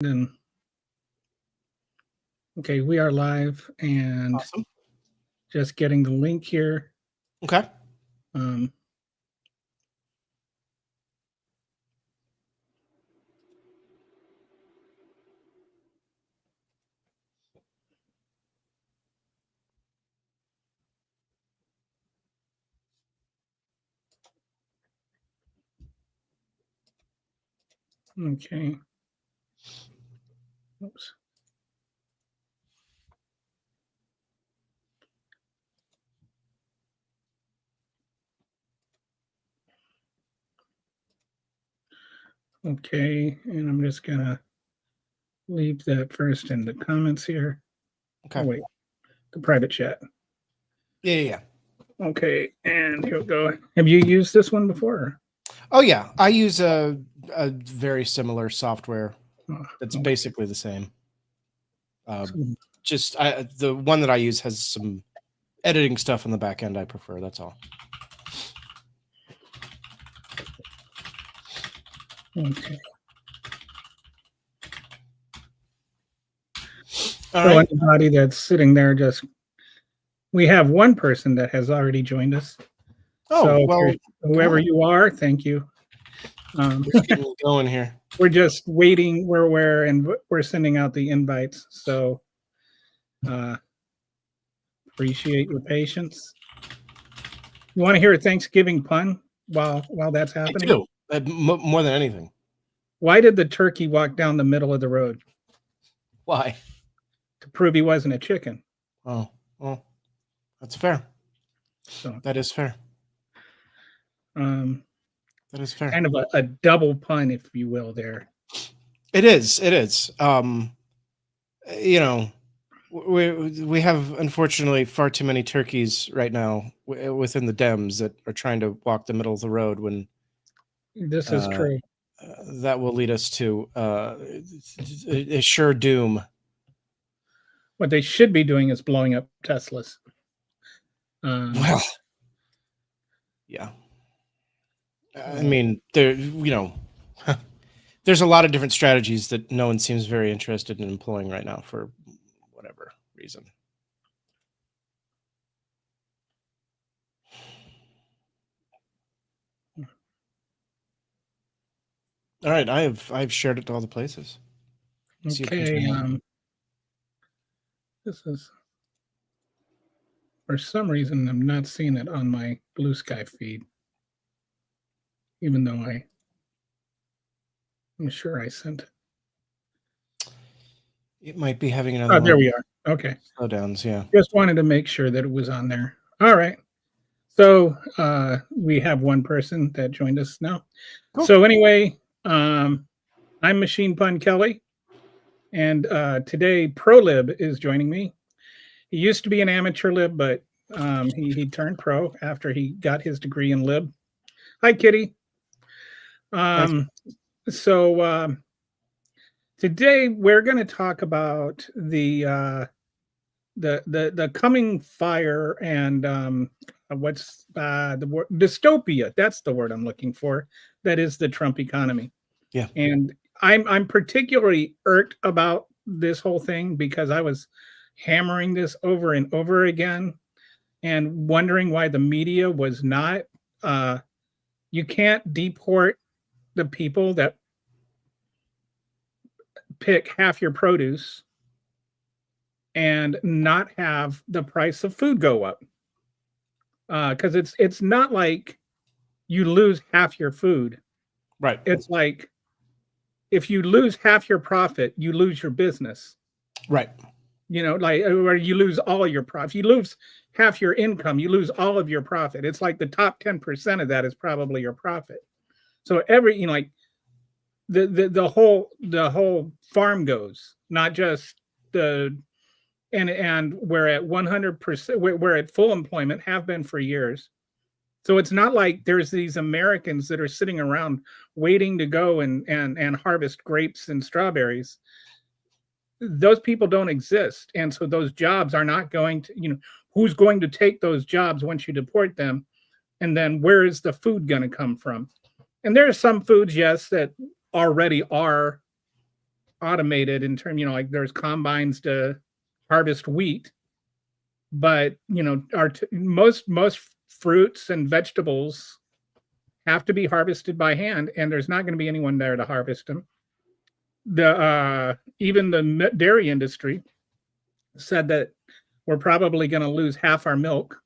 And okay, we are live and Awesome. just getting the link here. Okay. Um, okay. Oops. Okay, and I'm just gonna leave that first in the comments here. Okay. Oh wait, the private chat. Yeah. Okay, and here we go. Have you used this one before? Oh yeah, I use a very similar software that's Okay. basically the same. Just the one that I use has some editing stuff on the back end I prefer. That's all. Okay. All So right. anybody that's sitting there, we have one person that has already joined us. Oh So well, whoever you are, thank you. Just getting going here. We're just waiting. We're sending out the invites. So appreciate your patience. You want to hear a Thanksgiving pun while that's happening? I do. More than anything. Why did the turkey walk down the middle of the road? Why? To prove he wasn't a chicken. Oh, well, that's fair. So that is fair. That is fair. Kind of a double pun, if you will, there. It is. It is. You know, we have unfortunately far too many turkeys right now within the Dems that are trying to walk the middle of the road when this is true. That will lead us to a sure doom. What they should be doing is blowing up Teslas. Well, yeah. I mean, there's a lot of different strategies that no one seems very interested in employing right now for whatever reason. All right, I've shared it to all the places. Okay. This is, for some reason, I'm not seeing it on my Blue Sky feed, even though I'm sure I sent it. It might be having another. Oh, there we are. Okay. Slowdowns, yeah. Just wanted to make sure that it was on there. All right. So we have one person that joined us now. Cool. So anyway, I'm Machine Pun Kelly, and today Pro Lib is joining me. He used to be an amateur lib, but he turned pro after he got his degree in lib. Hi, Kitty. So today we're going to talk about the coming fire and what's the word, dystopia. That's the word I'm looking for. That is the Trump economy. Yeah. And I'm particularly irked about this whole thing because I was hammering this over and over again and wondering why the media was not. You can't deport the people that pick half your produce and not have the price of food go up. Because it's not like you lose half your food. Right. It's like if you lose half your profit, you lose your business. Right. You know, like, or you lose all of your profit. You lose half your income, you lose all of your profit. It's like the top 10% of that is probably your profit. So like the whole farm goes, not just and we're at 100%, we're at full employment, have been for years. So it's not like there's these Americans that are sitting around waiting to go and harvest grapes and strawberries. Those people don't exist. And so those jobs are not going to, who's going to take those jobs once you deport them? And then where is the food going to come from? And there are some foods, yes, that already are automated in terms, like there's combines to harvest wheat, but most fruits and vegetables have to be harvested by hand, and there's not going to be anyone there to harvest them. Even the dairy industry said that we're probably going to lose half our milk.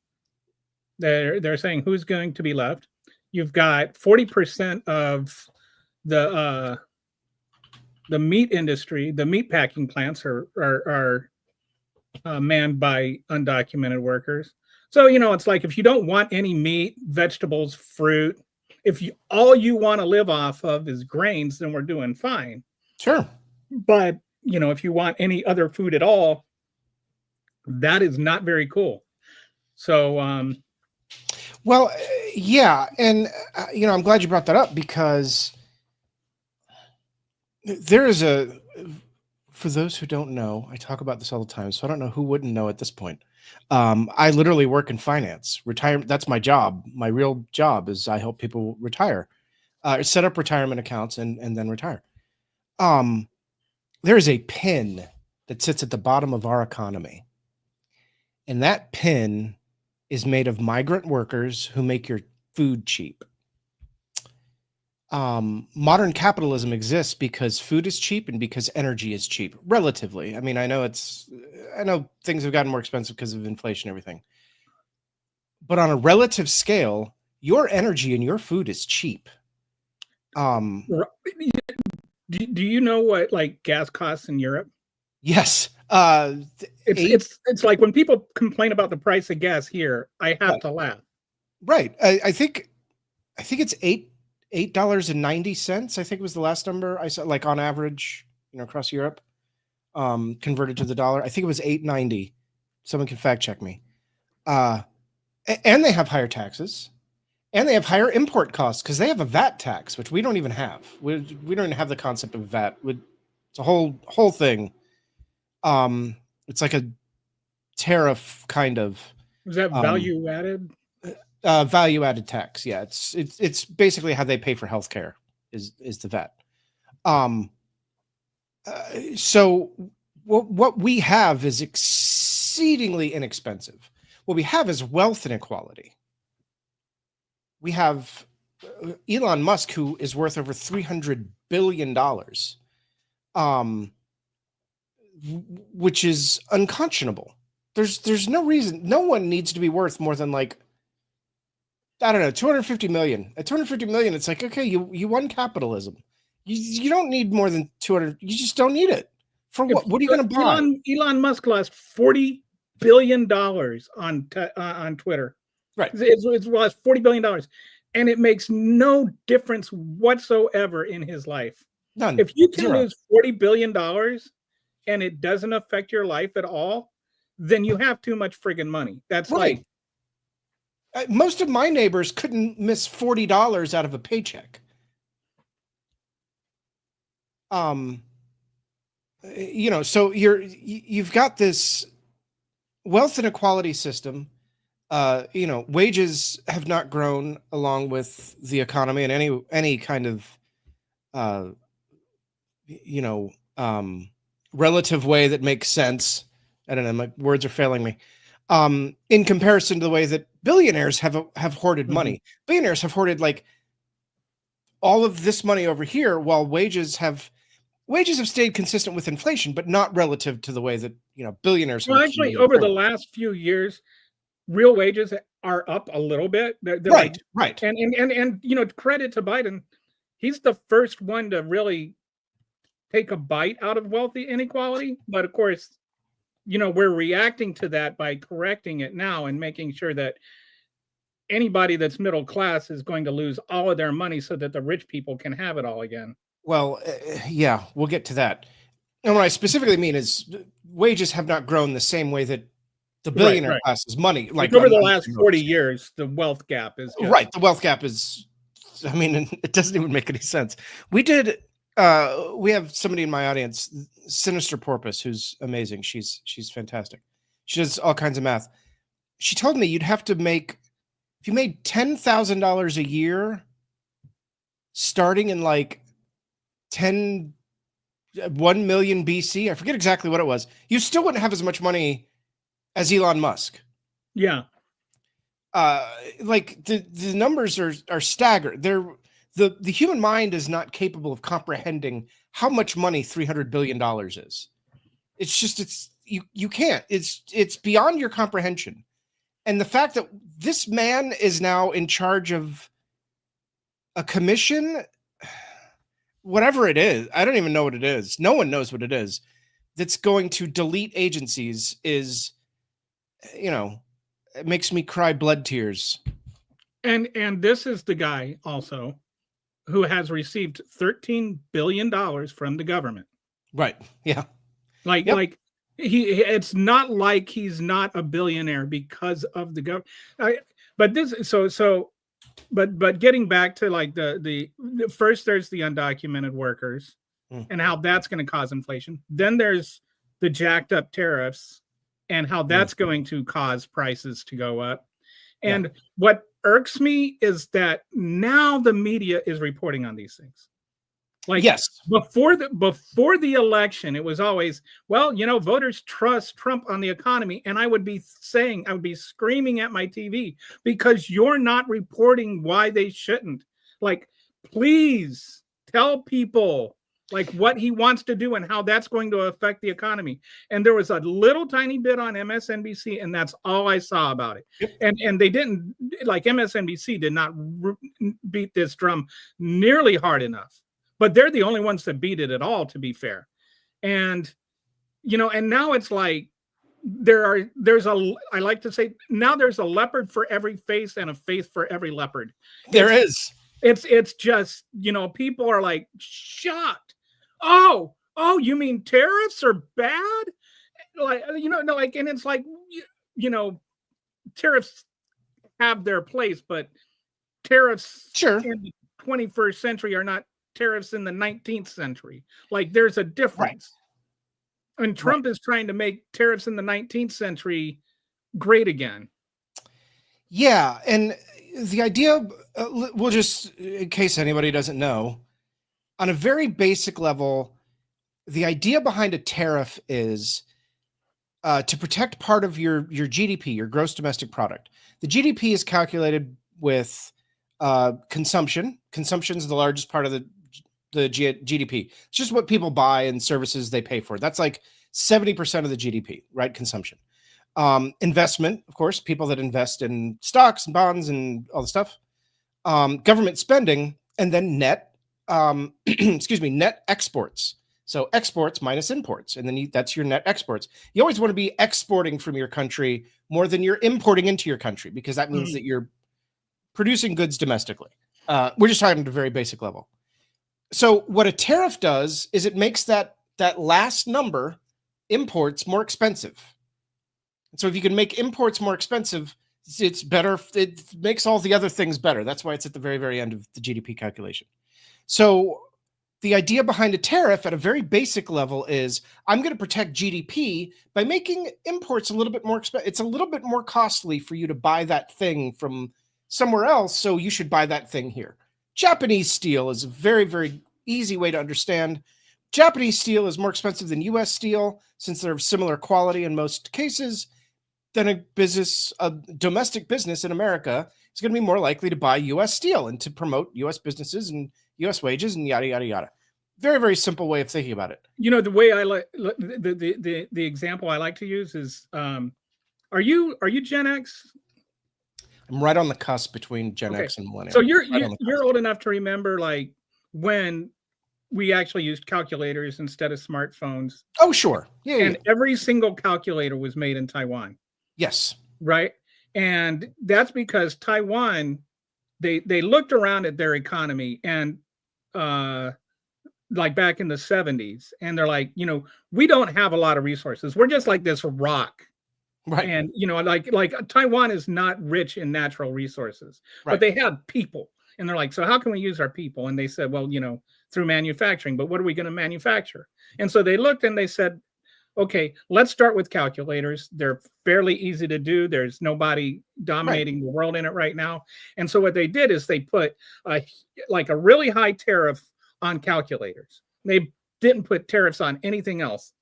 They're saying who's going to be left. You've got 40% of the meat industry, the meat packing plants are manned by undocumented workers. So it's like if you don't want any meat, vegetables, fruit, if all you want to live off of is grains, then we're doing fine. Sure. But if you want any other food at all, that is not very cool. So well, yeah, and I'm glad you brought that up, because there is for those who don't know, I talk about this all the time, so I don't know who wouldn't know at this point. I literally work in finance. Retirement, that's my job. My real job is I help people retire, set up retirement accounts and then retire. There is a pin that sits at the bottom of our economy. And that pin is made of migrant workers who make your food cheap. Modern capitalism exists because food is cheap and because energy is cheap, relatively. I mean, I know things have gotten more expensive because of inflation and everything. But on a relative scale, your energy and your food is cheap. Do you know what like gas costs in Europe? Yes. It's like when people complain about the price of gas here, I have to laugh. Right. I think it's $8.90. I think was the last number I saw, like on average, across Europe, converted to the dollar. I think it was $8.90. Someone can fact check me. And they have higher taxes, and they have higher import costs because they have a VAT tax, which we don't even have. We don't even have the concept of VAT. It's a whole thing. It's like a tariff kind of. Is that value added? Value added tax. Yeah, it's basically how they pay for healthcare is the VAT. So what we have is exceedingly inexpensive. What we have is wealth inequality. We have Elon Musk, who is worth over $300 billion, which is unconscionable. There's no reason. No one needs to be worth more than like, I don't know, 250 million. At 250 million, it's like, okay, you won capitalism. You don't need more than 200. You just don't need it. For what? What are you going to buy? Elon Musk lost $40 billion on Twitter. Right. It's lost $40 billion, and it makes no difference whatsoever in his life. None. If you can lose $40 billion and it doesn't affect your life at all, then you have too much friggin' money. That's right. Like most of my neighbors couldn't miss $40 out of a paycheck. So you've got this wealth inequality system. Wages have not grown along with the economy in any kind of relative way that makes sense. I don't know, my words are failing me. In comparison to the way that billionaires have hoarded money. Billionaires have hoarded like all of this money over here, while wages have stayed consistent with inflation, but not relative to the way that billionaires. Well, actually, over the last few years, real wages are up a little bit. They're right. And credit to Biden, he's the first one to really take a bite out of wealthy inequality. But of course, we're reacting to that by correcting it now and making sure that anybody that's middle class is going to lose all of their money so that the rich people can have it all again. Well, yeah, we'll get to that. And what I specifically mean is wages have not grown the same way that the billionaire class's money. Like over the last 40 years, the wealth gap is right. The wealth gap is, I mean, it doesn't even make any sense. We have somebody in my audience, Sinister Porpoise, who's amazing. She's fantastic. She does all kinds of math. She told me you'd have to make, if you made $10,000 a year, starting in like 10 1 million BC. I forget exactly what it was. You still wouldn't have as much money as Elon Musk. Yeah. Like the numbers are staggered. The human mind is not capable of comprehending how much money $300 billion is. It's just you can't. It's beyond your comprehension. And the fact that this man is now in charge of a commission, whatever it is, I don't even know what it is. No one knows what it is. That's going to delete agencies is, it makes me cry blood tears. And this is the guy also who has received $13 billion from the government. Right. Yeah. Like it's not like he's not a billionaire because of the government. But getting back to like the first, there's the undocumented workers and how that's going to cause inflation. Then there's the jacked up tariffs and how that's going to cause prices to go up. And what irks me is that now the media is reporting on these things. Like, yes, before the election, it was always, well, voters trust Trump on the economy. And I would be screaming at my TV because you're not reporting why they shouldn't. Like, please tell people like what he wants to do and how that's going to affect the economy. And there was a little tiny bit on MSNBC, and that's all I saw about it. Yep. And they didn't, like, MSNBC did not beat this drum nearly hard enough. But they're the only ones that beat it at all, to be fair. And, and now it's like I like to say, now there's a leopard for every face and a face for every leopard. There is. It's just, people are like shocked. Oh, you mean tariffs are bad? Like, and it's like, tariffs have their place, but tariffs in the 21st century are not tariffs in the 19th century. Like, there's a difference. Right. And Trump is trying to make tariffs in the 19th century great again. Yeah. And the idea, we'll just, in case anybody doesn't know, on a very basic level, the idea behind a tariff is to protect part of your GDP, your gross domestic product. The GDP is calculated with consumption. Consumption is the largest part of the GDP. It's just what people buy and services they pay for. That's like 70% of the GDP, right? Consumption. Investment, of course, people that invest in stocks and bonds and all the stuff. Government spending, and then net, net exports. So exports minus imports, and then that's your net exports. You always want to be exporting from your country more than you're importing into your country, because that means that you're producing goods domestically. We're just talking at a very basic level. So what a tariff does is it makes that last number, imports, more expensive. And so if you can make imports more expensive, it's better. It makes all the other things better. That's why it's at the very, very end of the GDP calculation. So the idea behind a tariff at a very basic level is I'm going to protect GDP by making imports a little bit more expensive. It's a little bit more costly for you to buy that thing from somewhere else, so you should buy that thing here. Japanese steel is a very, very easy way to understand. Japanese steel is more expensive than U.S. steel, since they're of similar quality in most cases. Then a domestic business in America is going to be more likely to buy U.S. steel and to promote U.S. businesses and U.S. wages and yada, yada, yada. Very, very simple way of thinking about it. The way I like the example I like to use is, are you Gen X? I'm right on the cusp between Gen X and Millennial. So you're old enough to remember, like, when we actually used calculators instead of smartphones. Oh, sure. Yeah. And every single calculator was made in Taiwan. Yes. Right. And that's because Taiwan, they looked around at their economy and like back in the 70s, and they're like, we don't have a lot of resources. We're just like this rock. Right. And, like Taiwan is not rich in natural resources, but they have people. And they're like, so how can we use our people? And they said, well, through manufacturing, but what are we going to manufacture? And so they looked and they said, okay, let's start with calculators. They're fairly easy to do. There's nobody dominating the world in it right now. And so what they did is they put like a really high tariff on calculators. They didn't put tariffs on anything else.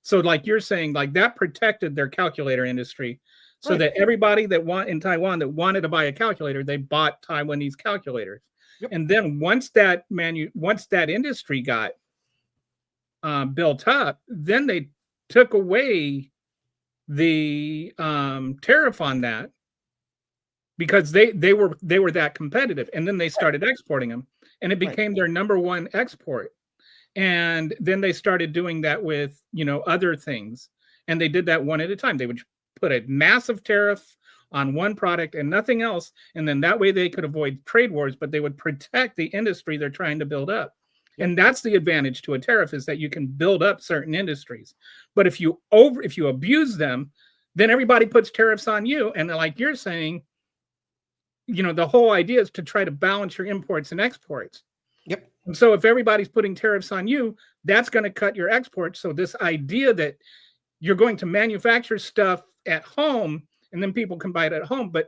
So like you're saying, like that protected their calculator industry, so that everybody that in Taiwan that wanted to buy a calculator, they bought Taiwanese calculators. Yep. And then once that industry got built up, then they took away the tariff on that, because they were that competitive, and then they started exporting them, and it became their number one export. And then they started doing that with, other things, and they did that one at a time. They would put a massive tariff on one product and nothing else, and then that way they could avoid trade wars, but they would protect the industry they're trying to build up. And that's the advantage to a tariff, is that you can build up certain industries. But if you abuse them, then everybody puts tariffs on you. And like you're saying, the whole idea is to try to balance your imports and exports. Yep. And so if everybody's putting tariffs on you, that's going to cut your exports. So this idea that you're going to manufacture stuff at home and then people can buy it at home, but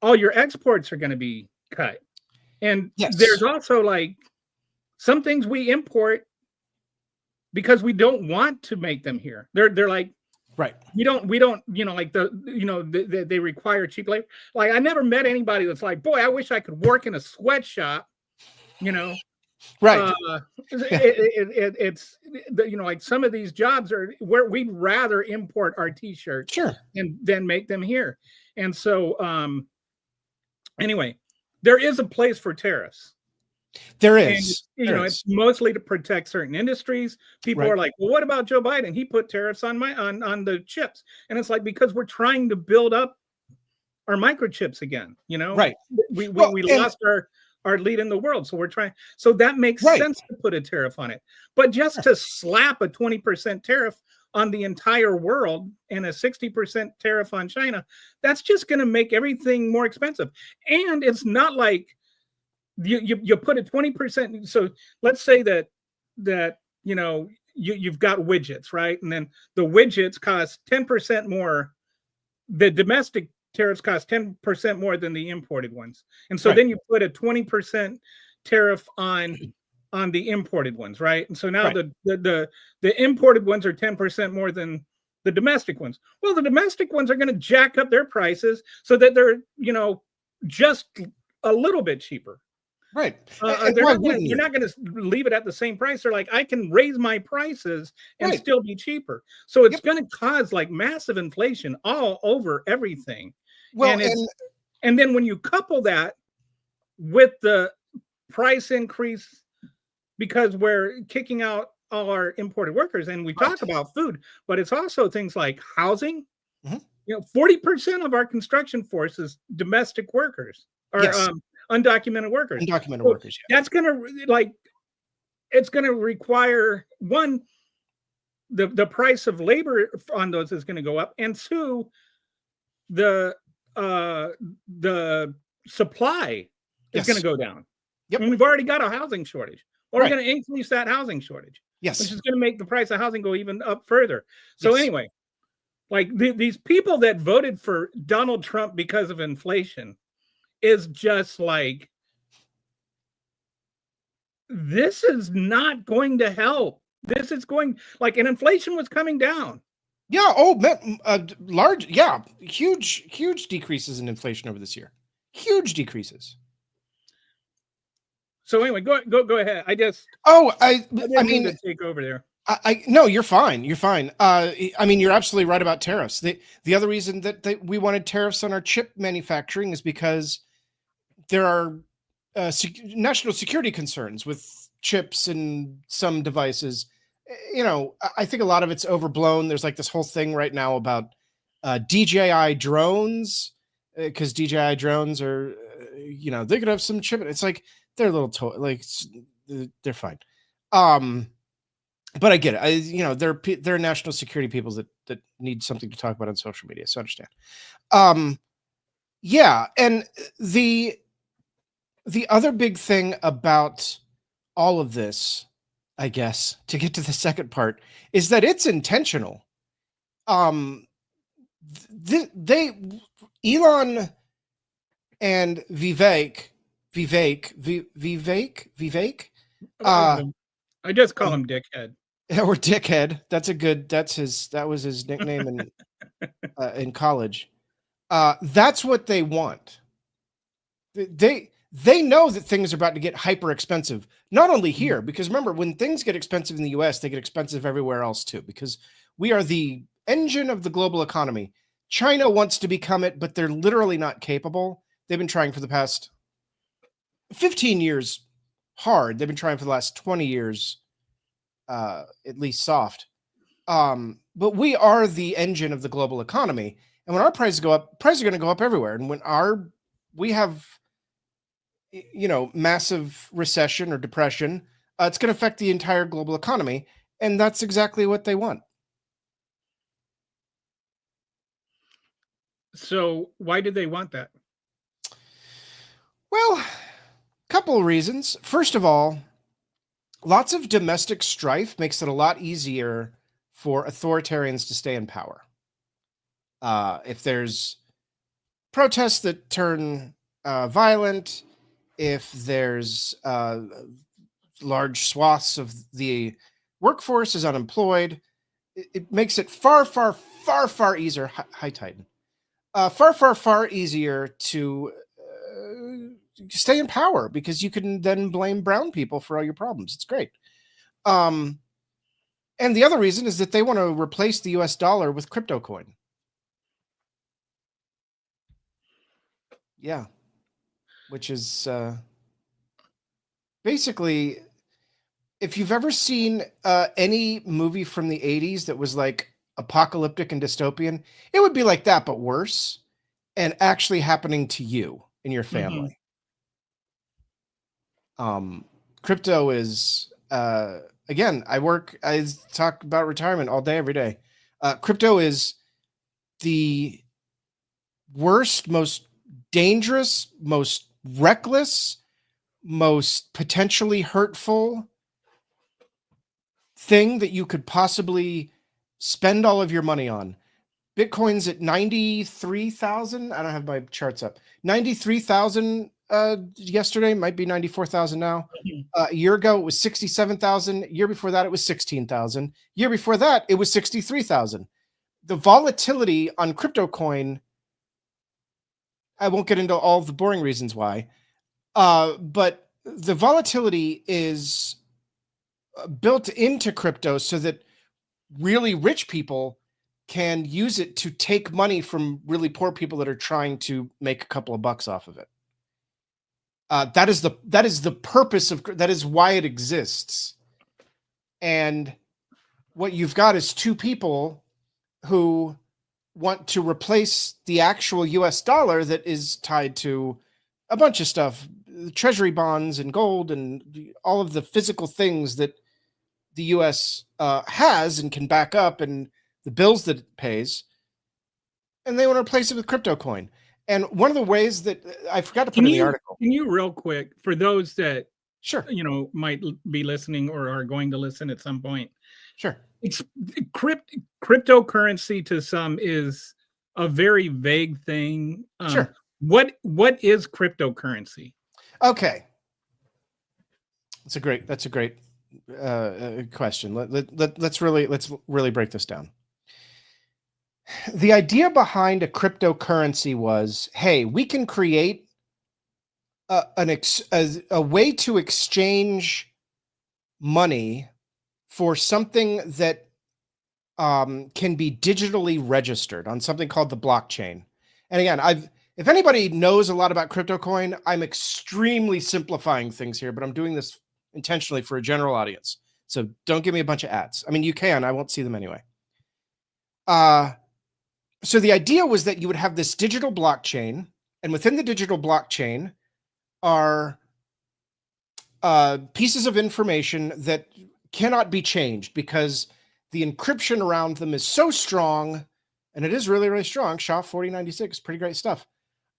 all your exports are going to be cut. And there's also like some things we import because we don't want to make them here. They're like, we don't, like they require cheap labor. Like I never met anybody that's like, boy, I wish I could work in a sweatshop, it's like some of these jobs are where we'd rather import our t-shirts and then make them here. And so anyway, there is a place for tariffs. There is. And, it's mostly to protect certain industries. People are like, well, what about Joe Biden? He put tariffs on on the chips. And it's like, because we're trying to build up our microchips again, we lost our lead in the world. So we're trying. So that makes sense to put a tariff on it. But just to slap a 20% tariff on the entire world and a 60% tariff on China, that's just going to make everything more expensive. And it's not like you put a 20%. So let's say that you've got widgets, right? And then the widgets cost 10% more. The domestic tariffs cost 10% more than the imported ones. And so then you put a 20% tariff on the imported ones, right? And so now the imported ones are 10% more than the domestic ones. Well, the domestic ones are going to jack up their prices so that they're, just a little bit cheaper. Right. You're not going to leave it at the same price. They're like, I can raise my prices and still be cheaper. So it's going to cause like massive inflation all over everything. Well, and then when you couple that with the price increase, because we're kicking out all our imported workers, and we talk about food, but it's also things like housing. 40% of our construction force is domestic workers or undocumented workers. Undocumented workers. That's gonna it's gonna require, one, the price of labor on those is going to go up, and two, the supply is going to go down. And we've already got a housing shortage. Or we're going to increase that housing shortage. Which is going to make the price of housing go even up further. So anyway, like these people that voted for Donald Trump because of inflation is just like, this is not going to help. This is going, like, and inflation was coming down. Yeah. Oh, large. Yeah. Huge decreases in inflation over this year. Huge decreases. So anyway, go ahead. I mean, to take over there. No, you're fine. You're fine. I mean, you're absolutely right about tariffs. The other reason that we wanted tariffs on our chip manufacturing is because there are national security concerns with chips and some devices. I think a lot of it's overblown. There's like this whole thing right now about DJI drones, because DJI drones are, they could have some chip. It's like they're little toy, they're fine. But I get it. They're national security people that need something to talk about on social media. So I understand. Yeah, and the other big thing about all of this, I guess, to get to the second part, is that it's intentional. Elon and Vivek. I just call him Dickhead. Yeah, or Dickhead. That was his nickname in college. That's what they want. They know that things are about to get hyper expensive. Not only here, because remember, when things get expensive in the US, they get expensive everywhere else too, because we are the engine of the global economy. China wants to become it, but they're literally not capable. They've been trying for the past 15 years hard. They've been trying for the last 20 years, at least soft. But we are the engine of the global economy. And when our prices go up, prices are going to go up everywhere. And when we have, massive recession or depression, it's going to affect the entire global economy. And that's exactly what they want. So why did they want that? Well, couple of reasons. First of all, lots of domestic strife makes it a lot easier for authoritarians to stay in power. If there's protests that turn violent, if there's large swaths of the workforce is unemployed, it makes it far, far, far, far easier. Hi, Titan. Far, far, far easier to stay in power because you can then blame brown people for all your problems. It's great. And the other reason is that they want to replace the US dollar with crypto coin. Yeah. Which is basically, if you've ever seen any movie from the 80s that was like apocalyptic and dystopian, it would be like that, but worse, and actually happening to you and your family. Crypto is, again, I talk about retirement all day, every day. Crypto is the worst, most dangerous, most reckless, most potentially hurtful thing that you could possibly spend all of your money on. Bitcoin's at 93,000. I don't have my charts up. 93,000 yesterday, might be 94,000 now. A year ago, it was 67,000. Year before that, it was 16,000. Year before that, it was 63,000. The volatility on crypto coin, I won't get into all the boring reasons why, but the volatility is built into crypto so that really rich people can use it to take money from really poor people that are trying to make a couple of bucks off of it. That is the purpose of that is why it exists. And what you've got is two people who want to replace the actual US dollar that is tied to a bunch of stuff, treasury bonds and gold and all of the physical things that the US has and can back up, and the bills that it pays, and they want to replace it with crypto coin. And one of the ways that I forgot to put in the article. Can you real quick, for those that sure might be listening or are going to listen at some point? Sure. It's cryptocurrency to some is a very vague thing. Sure. What is cryptocurrency? Okay. That's a great question. Let's really break this down. The idea behind a cryptocurrency was, hey, we can create a way to exchange money for something that can be digitally registered on something called the blockchain. And again, if anybody knows a lot about crypto coin, I'm extremely simplifying things here, but I'm doing this intentionally for a general audience. So don't give me a bunch of ads. I mean, you can, I won't see them anyway. So the idea was that you would have this digital blockchain, and within the digital blockchain are pieces of information that cannot be changed because the encryption around them is so strong, and it is really, really strong. SHA-4096, pretty great stuff.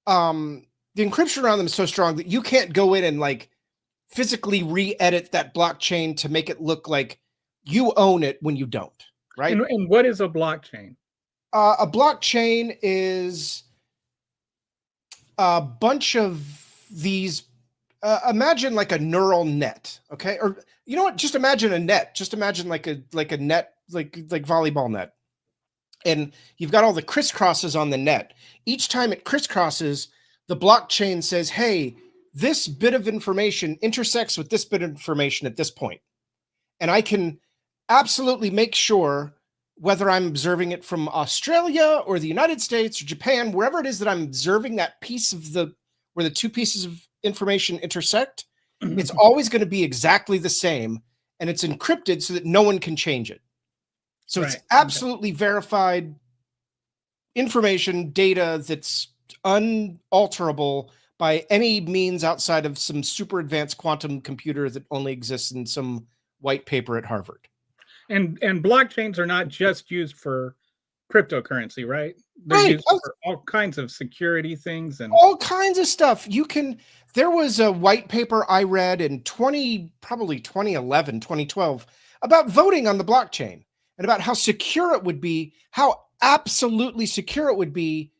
The encryption around them is so strong that you can't go in and like physically re-edit that blockchain to make it look like you own it when you don't, right? And what is a blockchain? A blockchain is a bunch of these, imagine like a neural net, okay? Or you know what? Just imagine a net. Just imagine like a net, like volleyball net. And you've got all the crisscrosses on the net. Each time it crisscrosses, the blockchain says, hey, this bit of information intersects with this bit of information at this point. And I can absolutely make sure whether I'm observing it from Australia or the United States or Japan, wherever it is that I'm observing that piece of where the two pieces of information intersect, it's always going to be exactly the same. And it's encrypted so that no one can change it. So it's absolutely verified information, data that's unalterable by any means outside of some super advanced quantum computer that only exists in some white paper at Harvard. And blockchains are not just used for cryptocurrency, right? They're used for all kinds of security things and all kinds of stuff. There was a white paper I read in probably 2011, 2012 about voting on the blockchain and about how secure it would be, how absolutely secure it would be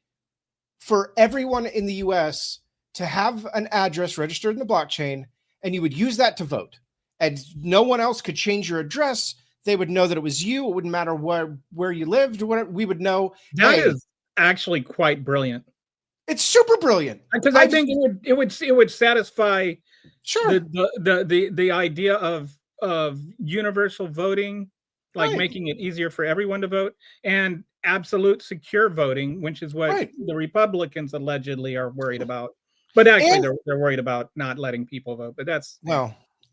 for everyone in the US to have an address registered in the blockchain, and you would use that to vote. And no one else could change your address. They would know that it was you. It wouldn't matter where you lived or whatever. We would know. That is actually quite brilliant. It's super brilliant. Because I think it would satisfy sure the idea of universal voting, like making it easier for everyone to vote, and absolute secure voting, which is what the Republicans allegedly are worried about. But actually, they're worried about not letting people vote. But that's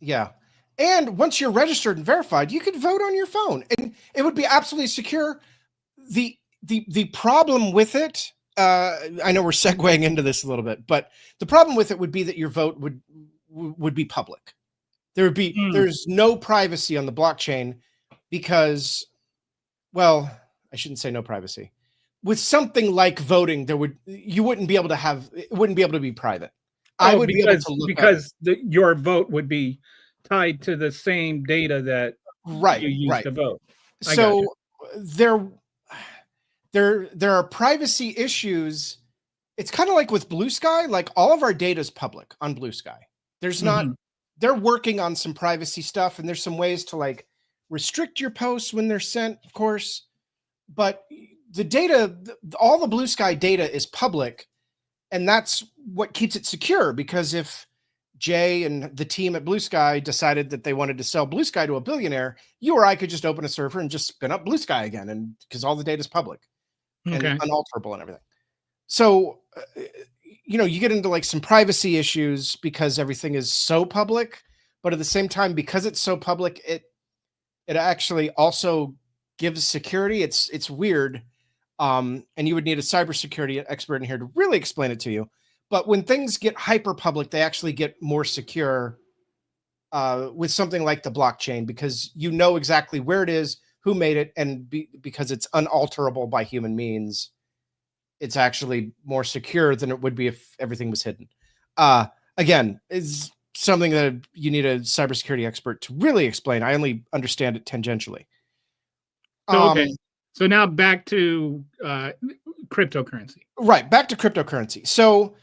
yeah. And once you're registered and verified, you could vote on your phone, and it would be absolutely secure. The problem with it, I know we're segueing into this a little bit, but the problem with it would be that your vote would be public. There's no privacy on the blockchain because, well, I shouldn't say no privacy. With something like voting, you wouldn't be able to be private. I would be able to look because your vote would be tied to the same data that you use to vote. So there are privacy issues. It's kind of like with Blue Sky, like all of our data is public on Blue Sky. There's not, they're working on some privacy stuff, and there's some ways to like restrict your posts when they're sent, of course. But the data, all the Blue Sky data is public, and that's what keeps it secure. Because if Jay and the team at Blue Sky decided that they wanted to sell Blue Sky to a billionaire, you or I could just open a server and just spin up Blue Sky again, and because all the data is public and unalterable and everything. So, you get into like some privacy issues because everything is so public, but at the same time, because it's so public, it actually also gives security. It's weird. And you would need a cybersecurity expert in here to really explain it to you. But when things get hyper public, they actually get more secure with something like the blockchain, because you know exactly where it is, who made it, and because it's unalterable by human means, it's actually more secure than it would be if everything was hidden. Again, it's something that you need a cybersecurity expert to really explain. I only understand it tangentially. So now back to cryptocurrency. Right, back to cryptocurrency. So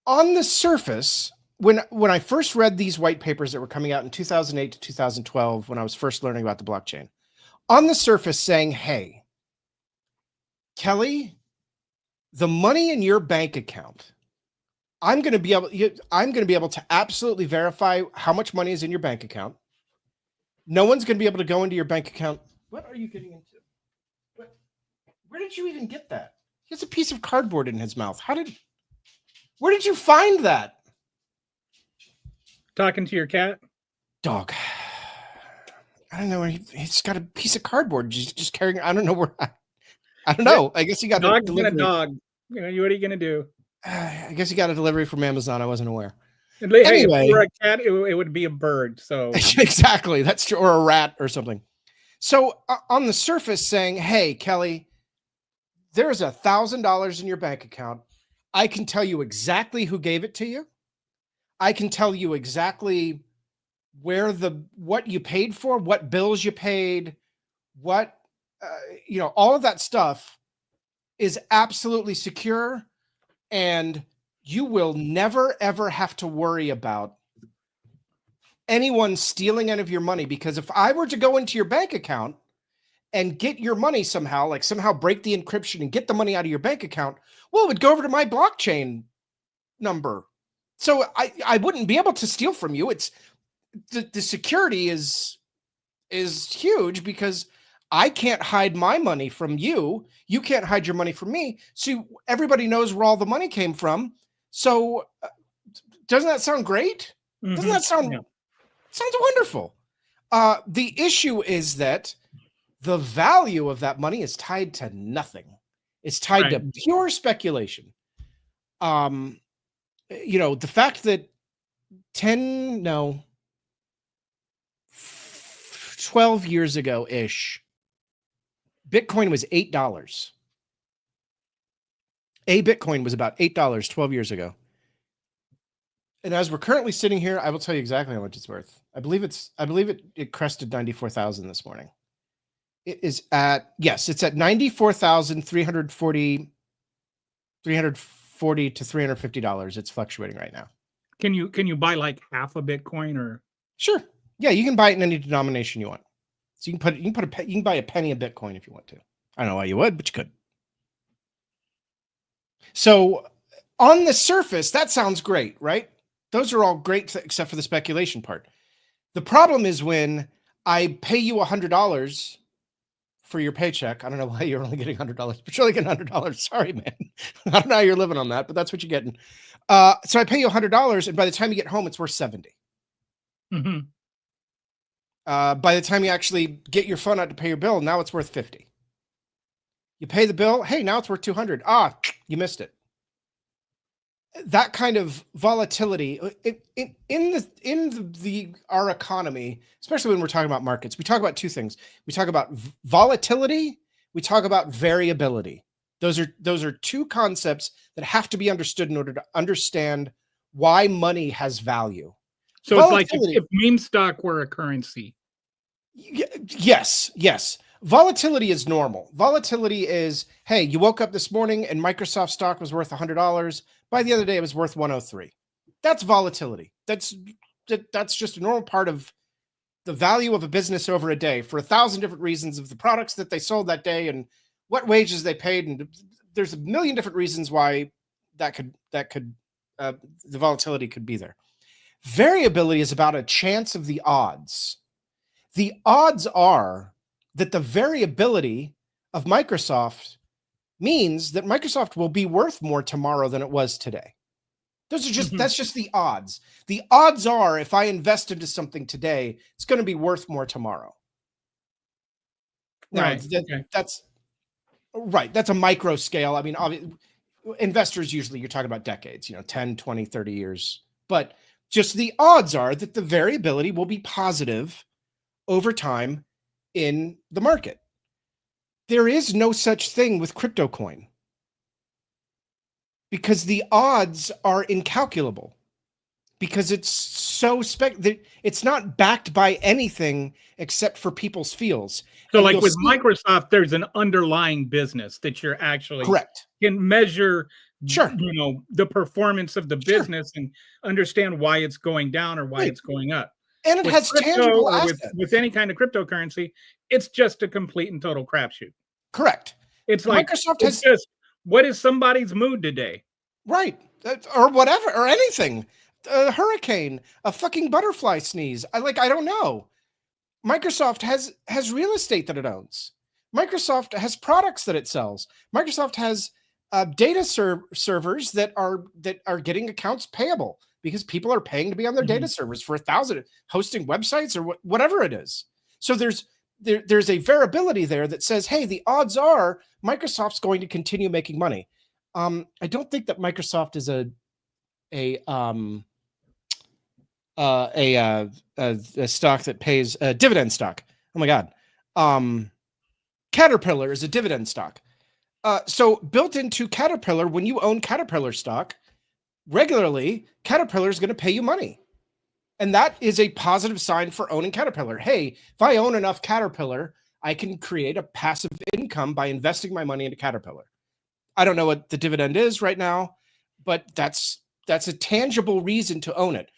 on the surface, when I first read these white papers that were coming out in 2008 to 2012, when I was first learning about the blockchain, on the surface saying, hey, Kelly, the money in your bank account, I'm going to be able to absolutely verify how much money is in your bank account. No one's going to be able to go into your bank account. What are you getting into? Where did you even get that? He has a piece of cardboard in his mouth. Where did you find that? Talking to your cat? Dog. I don't know. He's got a piece of cardboard. Just carrying. I don't know where. I don't know. I guess he got a delivery. Dog. What are you going to do? I guess he got a delivery from Amazon. I wasn't aware. Hey, anyway, if you were a cat, it would be a bird. So exactly, that's true, or a rat or something. So on the surface, saying, "Hey, Kelly, there's $1,000 in your bank account. I can tell you exactly who gave it to you. I can tell you exactly what you paid for, what bills you paid, what all of that stuff is absolutely secure, and you will never ever have to worry about anyone stealing any of your money, because if I were to go into your bank account and get your money somehow, like somehow break the encryption and get the money out of your bank account, well, it would go over to my blockchain number. So I wouldn't be able to steal from you. It's the security is huge because I can't hide my money from you. You can't hide your money from me. So everybody knows where all the money came from. So doesn't that sound great? Mm-hmm. Doesn't that sound sounds wonderful? The issue is that the value of that money is tied to nothing. It's tied to pure speculation. The fact that 12 years ago-ish, Bitcoin was $8. A Bitcoin was about $8 12 years ago. And as we're currently sitting here, I will tell you exactly how much it's worth. I believe it crested 94,000 this morning. It's at 94,340 to $350. It's fluctuating right now. Can you buy like half a Bitcoin or? Sure. Yeah, you can buy it in any denomination you want. So you can buy a penny of Bitcoin if you want to. I don't know why you would, but you could. So on the surface, that sounds great, right? Those are all great except for the speculation part. The problem is when I pay you $100 for your paycheck. I don't know why you're only getting $100, but you're only getting $100. Sorry, man. I don't know how you're living on that, but that's what you're getting. So I pay you $100, and by the time you get home, it's worth 70. Mm-hmm. By the time you actually get your phone out to pay your bill, now it's worth 50. You pay the bill. Hey, now it's worth 200. You missed it. That kind of volatility in our economy, especially when we're talking about markets, we talk about two things. We talk about volatility. We talk about variability. Those are two concepts that have to be understood in order to understand why money has value. So it's like if meme stock were a currency. Yes. Volatility is normal. Volatility is, hey, you woke up this morning and Microsoft stock was worth $100. By the other day, it was worth 103. That's volatility. That's just a normal part of the value of a business over a day for 1,000 different reasons of the products that they sold that day and what wages they paid. And there's a million different reasons why the volatility could be there. Variability is about a chance of the odds. The odds are that the variability of Microsoft means that Microsoft will be worth more tomorrow than it was today. Those are just that's just the odds. The odds are if I invest into something today, it's going to be worth more tomorrow. Now, that's right. That's a micro scale. I mean, investors usually you're talking about decades, 10, 20, 30 years. But just the odds are that the variability will be positive over time in the market. There is no such thing with crypto coin because the odds are incalculable because it's so it's not backed by anything except for people's feels. So and like with Microsoft, there's an underlying business that you're actually can measure, the performance of the business and understand why it's going down or why it's going up. And it has tangible assets. With any kind of cryptocurrency, it's just a complete and total crapshoot. Correct. It's like Microsoft has just what is somebody's mood today? Right. Or whatever, or anything. A hurricane, a fucking butterfly sneeze. I don't know. Microsoft has real estate that it owns. Microsoft has products that it sells. Microsoft has data servers that are getting accounts payable because people are paying to be on their data servers for 1,000 hosting websites or whatever it is. So there's a variability there that says, hey, the odds are Microsoft's going to continue making money. I don't think that Microsoft is a stock that pays a dividend stock. Oh my God. Caterpillar is a dividend stock. So built into Caterpillar, when you own Caterpillar stock regularly, Caterpillar is going to pay you money. And that is a positive sign for owning Caterpillar. Hey, if I own enough Caterpillar, I can create a passive income by investing my money into Caterpillar. I don't know what the dividend is right now, but that's a tangible reason to own it.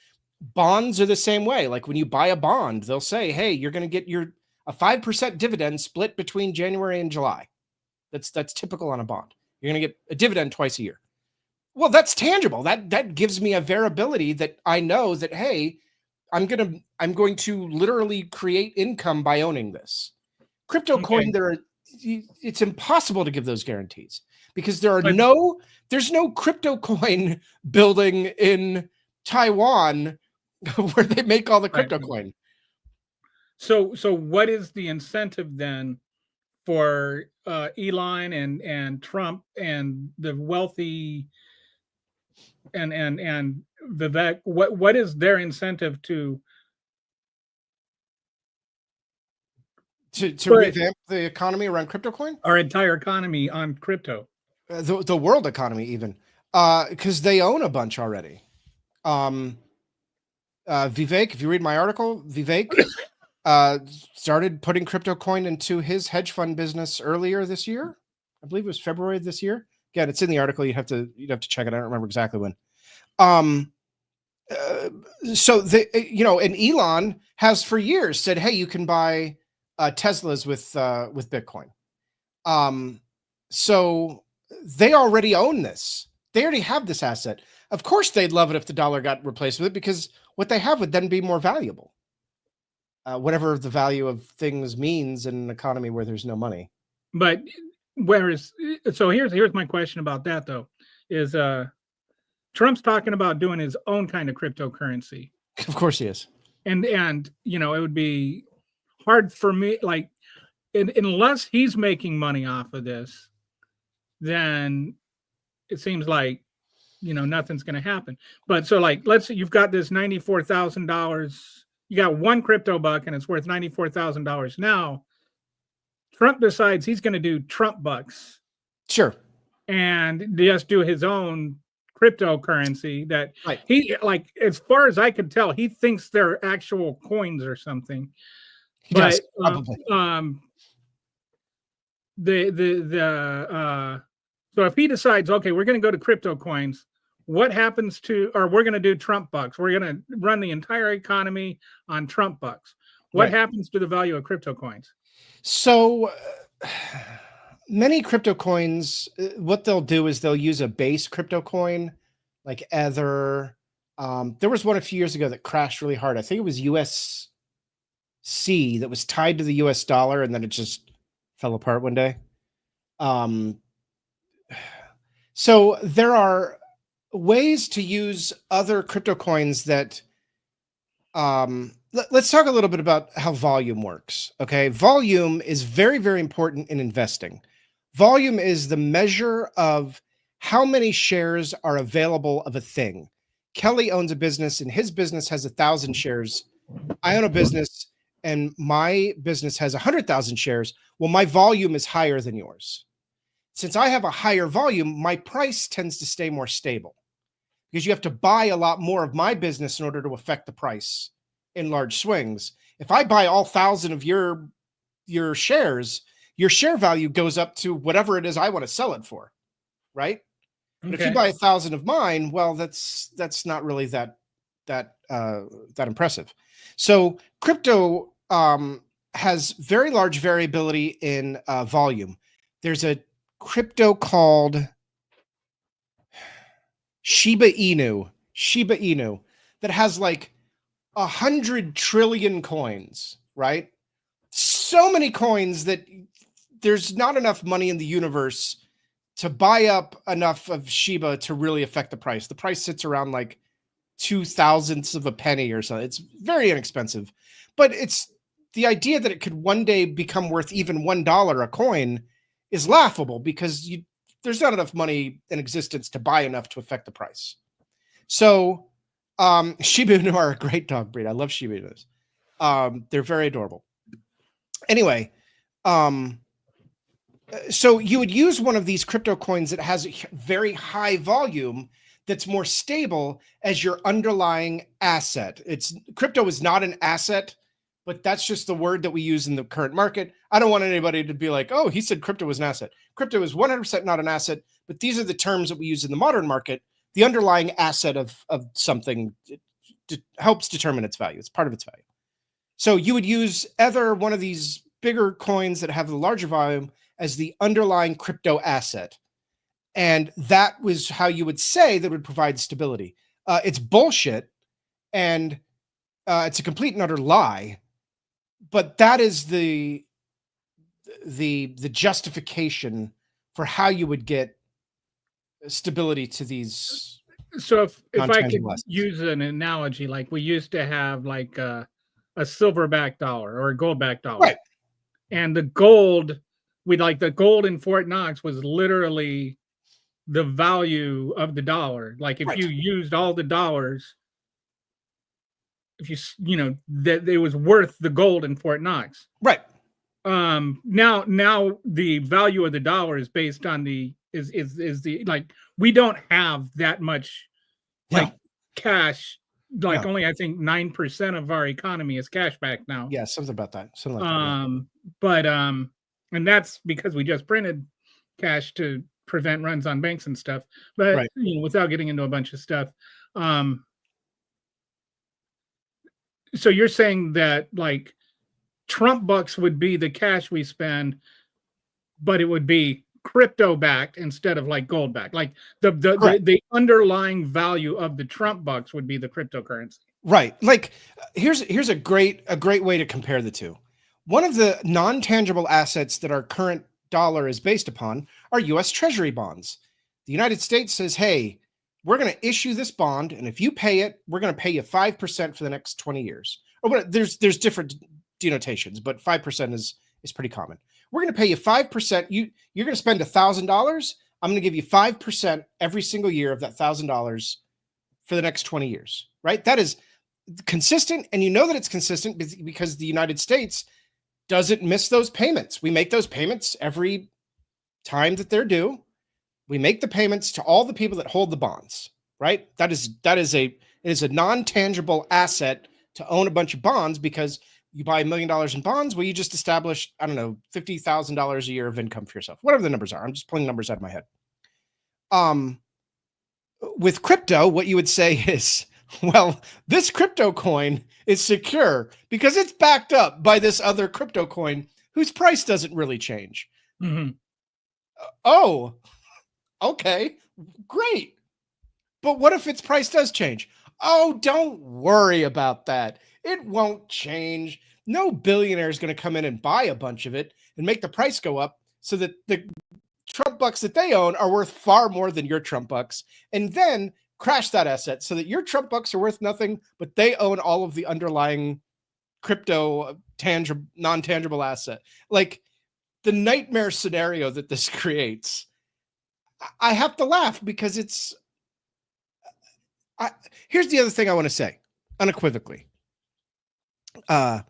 bonds are the same way. Like when you buy a bond, they'll say, hey, you're going to get a 5% dividend split between January and July. That's typical on a bond. You're going to get a dividend twice a year. Well, that's tangible. That gives me a variability that I know that, hey, I'm going to literally create income by owning this. Crypto coin, it's impossible to give those guarantees because there's no crypto coin building in Taiwan where they make all the crypto coin. So what is the incentive then for Elon and Trump and the wealthy and Vivek? What is their incentive to revamp the economy around crypto coin? Our entire economy on crypto. The world economy even. Because they own a bunch already. Vivek, if you read my article, Vivek started putting crypto coin into his hedge fund business earlier this year. I believe it was February of this year. Again, it's in the article. You'd have to check it. I don't remember exactly when. So and Elon has for years said, hey, you can buy Teslas with Bitcoin. So they already own this. They already have this asset. Of course, they'd love it if the dollar got replaced with it because what they have would then be more valuable. Whatever the value of things means in an economy where there's no money. But here's my question about that though, is Trump's talking about doing his own kind of cryptocurrency. Of course he is. And it would be hard for me, like, unless he's making money off of this, then it seems like, nothing's going to happen. But so like, let's say you've got this $94,000, you got one crypto buck and it's worth $94,000. Now Trump decides he's going to do Trump bucks. Sure. And just do his own cryptocurrency that he, like, as far as I could tell, he thinks they're actual coins or something. He does, probably. So if he decides, okay, we're going to go to crypto coins, what happens or we're going to do Trump bucks. We're going to run the entire economy on Trump bucks. What happens to the value of crypto coins? So many crypto coins, what they'll do is they'll use a base crypto coin like Ether. There was one a few years ago that crashed really hard. I think it was USC that was tied to the US dollar and then it just fell apart one day. So there are ways to use other crypto coins that let's talk a little bit about how volume works. Okay. Volume is very, very important in investing. Volume is the measure of how many shares are available of a thing. Kelly owns a business and his business has 1,000 shares. I own a business and my business has 100,000 shares. Well, my volume is higher than yours. Since I have a higher volume, my price tends to stay more stable because you have to buy a lot more of my business in order to affect the price in large swings. If I buy all 1,000 of your shares, your share value goes up to whatever it is I want to sell it for, right? But if you buy 1,000 of mine, well, that's not really that impressive. So crypto has very large variability in volume. There's a crypto called Shiba Inu that has like 100 trillion coins, right? So many coins that there's not enough money in the universe to buy up enough of Shiba to really affect the price. The price sits around like 0.002 of a penny or so. It's very inexpensive, but it's the idea that it could one day become worth even $1 a coin is laughable because there's not enough money in existence to buy enough to affect the price. So Shiba Inu are a great dog breed. I love Shiba Inus. They're very adorable. Anyway, so you would use one of these crypto coins that has a very high volume that's more stable as your underlying asset. Crypto is not an asset, but that's just the word that we use in the current market. I don't want anybody to be like, oh, he said crypto was an asset. Crypto is 100% not an asset, but these are the terms that we use in the modern market. The underlying asset of something helps determine its value. It's part of its value. So you would use either one of these bigger coins that have the larger volume as the underlying crypto asset. And that was how you would say that would provide stability. It's bullshit, and it's a complete and utter lie. But that is the justification for how you would get stability to these. So if I could assets. use an analogy, like we used to have like a silverback dollar or a goldback dollar, Right? And the gold, the gold in Fort Knox was literally the value of the dollar. Like if you used all the dollars, if that it was worth the gold in Fort Knox. Right. Now the value of the dollar is based on we don't have that much cash. Only I think 9% of our economy is cash back now. Yeah, something about that. Something like that. And that's because we just printed cash to prevent runs on banks and stuff. But without getting into a bunch of stuff. So you're saying that like Trump bucks would be the cash we spend, but it would be crypto backed instead of like gold backed. Like the underlying value of the Trump bucks would be the cryptocurrency. Right. Like here's a great way to compare the two. One of the non-tangible assets that our current dollar is based upon are US Treasury bonds. The United States says, hey, we're going to issue this bond, and if you pay it, we're going to pay you 5% for the next 20 years. Or there's different denotations, but 5% is pretty common. We're going to pay you 5%. You're going to spend $1,000. I'm going to give you 5% every single year of that $1,000 for the next 20 years, right? That is consistent, and you know that it's consistent because the United States doesn't miss those payments. We make those payments every time that they're due. We make the payments to all the people that hold the bonds, right? It is a non-tangible asset to own a bunch of bonds because you buy $1 million in bonds. Well, you just established, I don't know, $50,000 a year of income for yourself, whatever the numbers are. I'm just pulling numbers out of my head. With crypto, what you would say is, well, this crypto coin is secure because it's backed up by this other crypto coin whose price doesn't really change. Mm-hmm. Oh, okay, great. But what if its price does change? Oh, don't worry about that. It won't change. No billionaire is going to come in and buy a bunch of it and make the price go up so that the Trump bucks that they own are worth far more than your Trump bucks, and then crash that asset so that your Trump bucks are worth nothing, but they own all of the underlying crypto non-tangible asset. Like the nightmare scenario that this creates, I have to laugh because here's the other thing I want to say unequivocally. There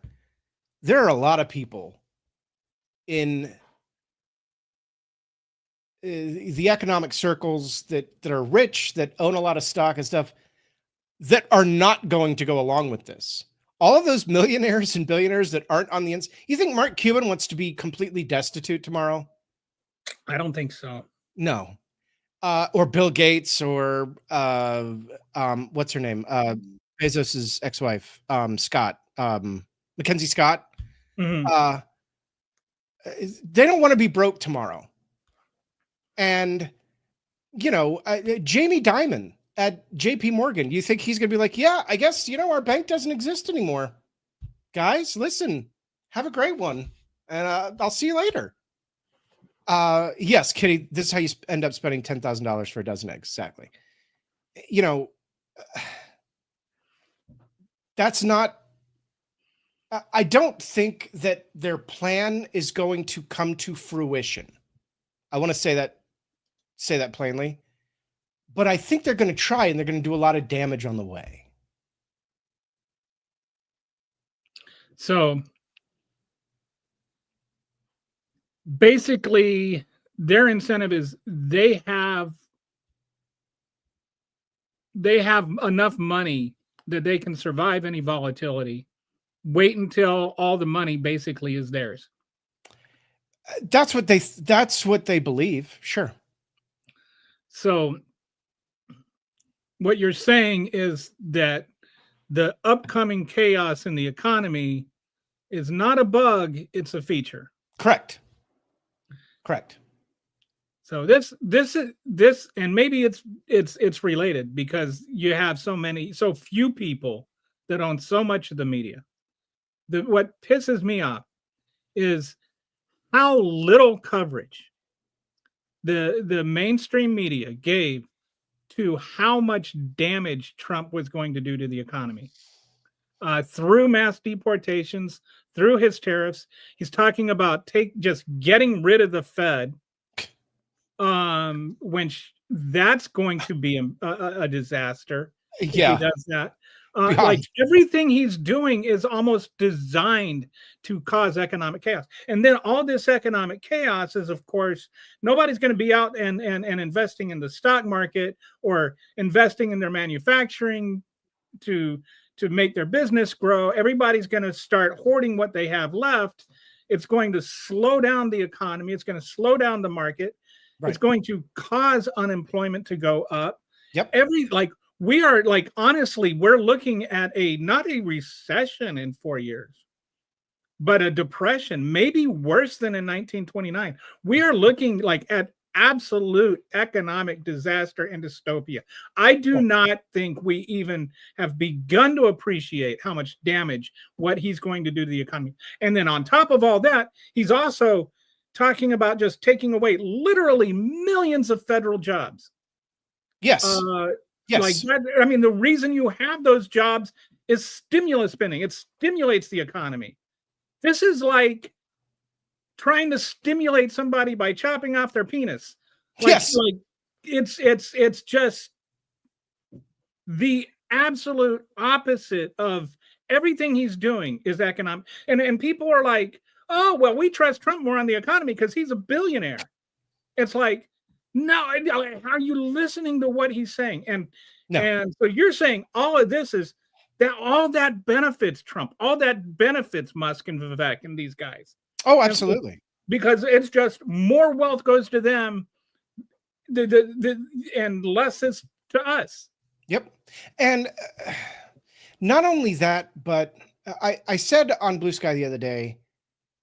are a lot of people in the economic circles that are rich, that own a lot of stock and stuff, that are not going to go along with this. All of those millionaires and billionaires that aren't on the ins. You think Mark Cuban wants to be completely destitute tomorrow? I don't think so. No. Or Bill Gates or what's her name? Bezos's ex-wife, Scott, Mackenzie Scott. Mm-hmm. They don't want to be broke tomorrow. And, Jamie Dimon at JP Morgan, you think he's going to be like, yeah, I guess, our bank doesn't exist anymore. Guys, listen, have a great one. And I'll see you later. Yes, Kitty, this is how you end up spending $10,000 for a dozen eggs. Exactly. That's not, I don't think that their plan is going to come to fruition. I want to say that plainly, but I think they're going to try, and they're going to do a lot of damage on the way. So basically their incentive is they have enough money that they can survive any volatility. Wait until all the money basically is theirs. That's what they believe. Sure. So what you're saying is that the upcoming chaos in the economy is not a bug, it's a feature. Correct. So this, and maybe it's related because you have so few people that own so much of the media. What pisses me off is how little coverage the mainstream media gave to how much damage Trump was going to do to the economy. Through mass deportations, through his tariffs. He's talking about just getting rid of the Fed. That's going to be a disaster if he does that. Like everything he's doing is almost designed to cause economic chaos. And then all this economic chaos is, of course, nobody's going to be out and investing in the stock market or investing in their manufacturing to make their business grow. Everybody's going to start hoarding what they have left. It's going to slow down the economy. It's going to slow down the market. Right. It's going to cause unemployment to go up. Yep. We are honestly, we're looking at not a recession in 4 years, but a depression, maybe worse than in 1929. We are looking at absolute economic disaster and dystopia. I do not think we even have begun to appreciate how much damage what he's going to do to the economy. And then on top of all that, he's also talking about just taking away literally millions of federal jobs. Yes. Yes. The reason you have those jobs is stimulus spending. It stimulates the economy. This is like trying to stimulate somebody by chopping off their penis. Yes. It's just the absolute opposite of everything he's doing is economic. And people are like, oh, well, we trust Trump more on the economy because he's a billionaire. It's like, no, are you listening to what he's saying? And so you're saying all of this is that all that benefits Trump, all that benefits Musk and Vivek and these guys. Oh, absolutely. Because it's just more wealth goes to them and less is to us. Yep. And not only that, but I said on Blue Sky the other day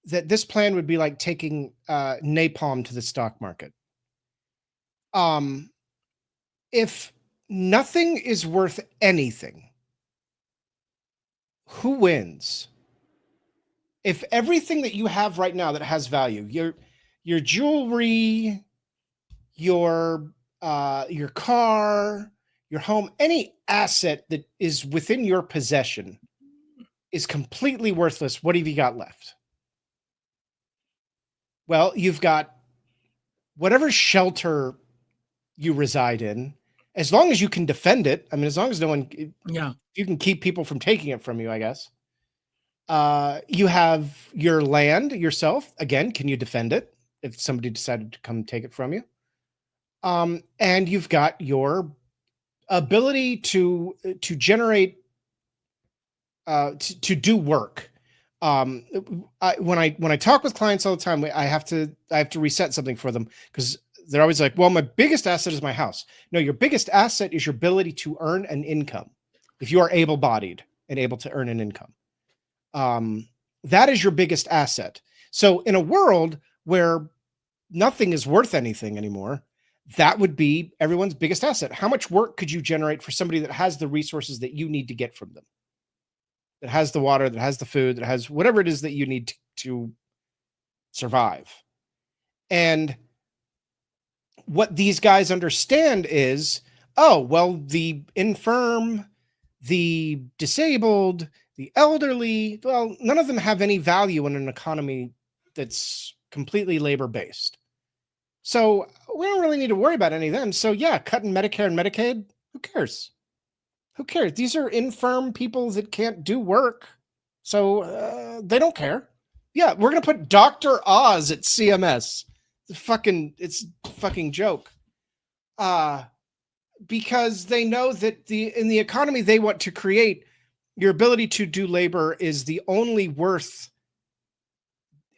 that this plan would be like taking napalm to the stock market. If nothing is worth anything, who wins? If everything that you have right now that has value, your jewelry, your car, your home, any asset that is within your possession is completely worthless, what have you got left? Well, you've got whatever shelter you reside in, as long as you can defend it. I mean, as long as no one, you can keep people from taking it from you, I guess. You have your land yourself. Again, can you defend it if somebody decided to come take it from you? And you've got your ability to generate, to do work. When I talk with clients all the time, I have to reset something for them because they're always like, well, my biggest asset is my house. No, your biggest asset is your ability to earn an income. If you are able-bodied and able to earn an income, that is your biggest asset. So in a world where nothing is worth anything anymore, that would be everyone's biggest asset. How much work could you generate for somebody that has the resources that you need to get from them? That has the water, that has the food, that has whatever it is that you need to survive. And what these guys understand is, oh, well, the infirm, the disabled, the elderly, well, none of them have any value in an economy that's completely labor-based. So we don't really need to worry about any of them. So yeah, cutting Medicare and Medicaid, who cares? Who cares? These are infirm people that can't do work. So they don't care. Yeah, we're going to put Dr. Oz at CMS. It's a fucking joke. Because they know that in the economy they want to create, your ability to do labor is the only worth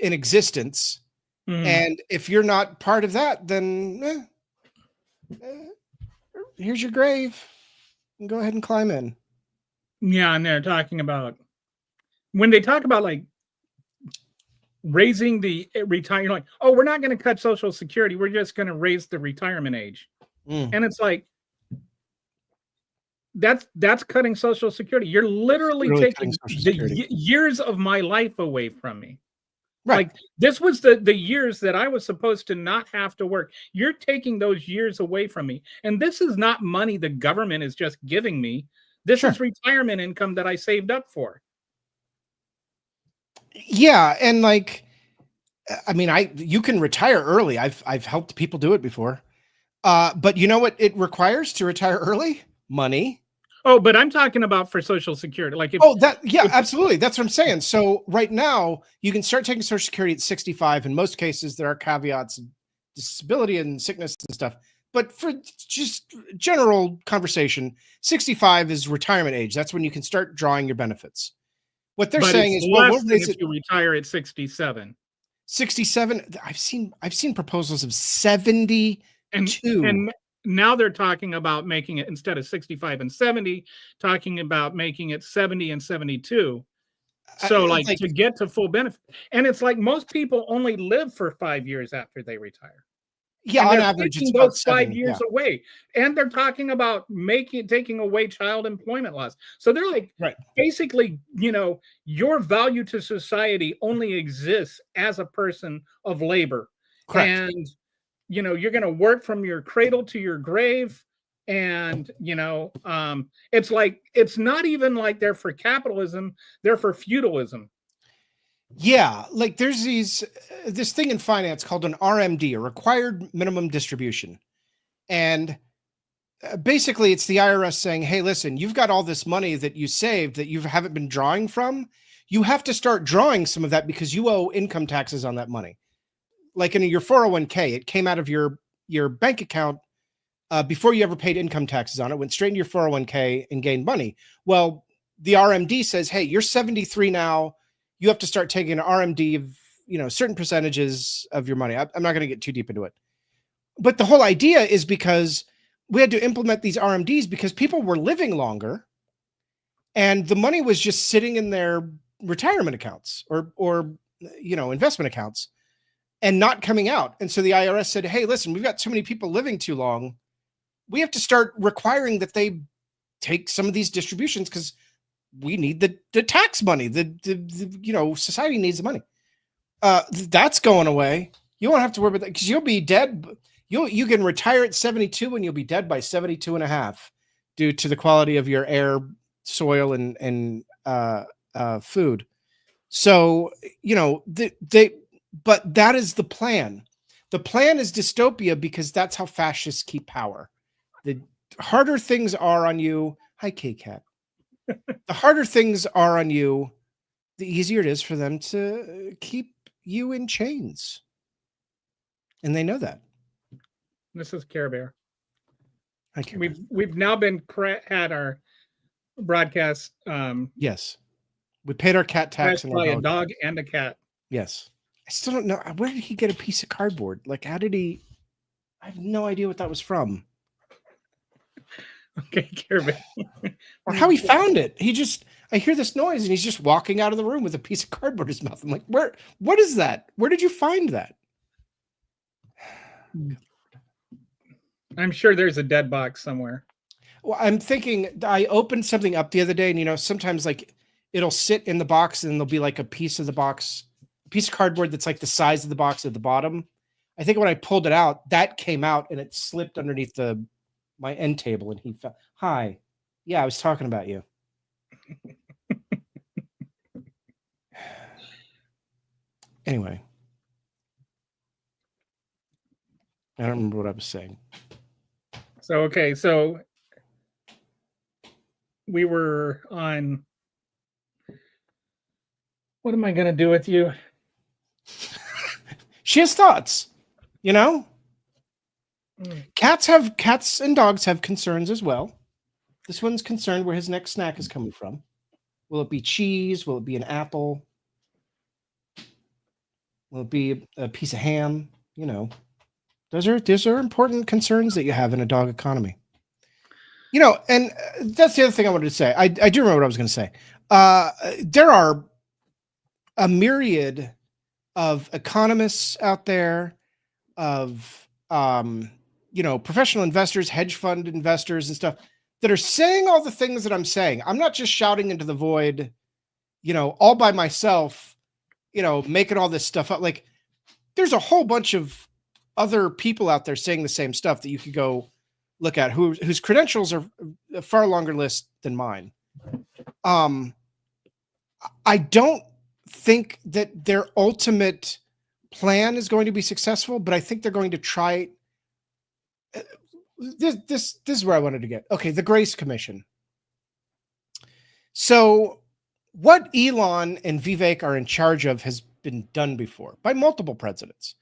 in existence. And if you're not part of that, then here's your grave. And go ahead and climb in. Yeah, and they're talking about when they talk about like raising the retire, like, oh, we're not going to cut Social Security. We're just going to raise the retirement age. And it's like that's cutting Social Security. You're literally taking the years of my life away from me. Right. Like this was the years that I was supposed to not have to work. You're taking those years away from me. And this is not money the government is just giving me. This is retirement income that I saved up for. Yeah, and like, I mean, you can retire early. I've helped people do it before. But you know what it requires to retire early? Money. Oh, but I'm talking about for Social Security. Like, absolutely. That's what I'm saying. So right now, you can start taking Social Security at 65. In most cases, there are caveats, disability and sickness and stuff. But for just general conversation, 65 is retirement age. That's when you can start drawing your benefits. What they're saying is, well, less than if you retire at 67. 67. I've seen proposals of 72. And now they're talking about making it, instead of 65 and 70, talking about making it 70 and 72. So like to get to full benefit. And it's like most people only live for 5 years after they retire. Yeah, on average, it's those 5 years away. And they're talking about taking away child employment laws. So they're like, basically, your value to society only exists as a person of labor. Correct. And you're going to work from your cradle to your grave. And, it's like, it's not even like they're for capitalism, they're for feudalism. Yeah, like there's this thing in finance called an RMD, a required minimum distribution. And basically it's the IRS saying, hey, listen, you've got all this money that you saved that you haven't been drawing from. You have to start drawing some of that because you owe income taxes on that money. Like in your 401k, it came out of your bank account before you ever paid income taxes on it, went straight into your 401k and gained money. Well, the RMD says, hey, you're 73 now. You have to start taking an RMD of, certain percentages of your money. I'm not going to get too deep into it. But the whole idea is because we had to implement these RMDs because people were living longer and the money was just sitting in their retirement accounts or investment accounts and not coming out. And so the IRS said, hey, listen, we've got too many people living too long. We have to start requiring that they take some of these distributions because we need the tax money. The society needs the money. That's going away. You won't have to worry about that because you'll be dead. You can retire at 72 and you'll be dead by 72 and a half due to the quality of your air, soil, and food. So, but that is the plan. The plan is dystopia because that's how fascists keep power. The harder things are on you. Hi, K-Cat. The harder things are on you, the easier it is for them to keep you in chains. And they know that. This is Care Bear. Hi, Care Bear. We've now had our broadcast. Yes. We paid our cat tax. By a dog and a cat. Yes. I still don't know. Where did he get a piece of cardboard? Like, how did he? I have no idea what that was from. Okay, Care Bear. Or how he found it. I hear this noise and he's just walking out of the room with a piece of cardboard in his mouth. I'm like, what is that? Where did you find that? I'm sure there's a dead box somewhere. Well, I'm thinking I opened something up the other day and, sometimes like it'll sit in the box and there'll be like a piece of the box, a piece of cardboard that's like the size of the box at the bottom. I think when I pulled it out, that came out and it slipped underneath my end table and he fell. Hi. Yeah, I was talking about you. Anyway. I don't remember what I was saying. So we were on. What am I going to do with you? She has thoughts, Cats and dogs have concerns as well. This one's concerned where his next snack is coming from. Will it be cheese? Will it be an apple? Will it be a piece of ham? Those are important concerns that you have in a dog economy. You know, and that's the other thing I wanted to say. I do remember what I was going to say. There are a myriad of economists out there, of professional investors, hedge fund investors, and stuff that are saying all the things that I'm saying. I'm not just shouting into the void, all by myself, making all this stuff up. Like, there's a whole bunch of other people out there saying the same stuff that you could go look at, whose credentials are a far longer list than mine. I don't think that their ultimate plan is going to be successful, but I think they're going to try. This is where I wanted to get. Okay, the Grace Commission. So what Elon and Vivek are in charge of has been done before by multiple presidents.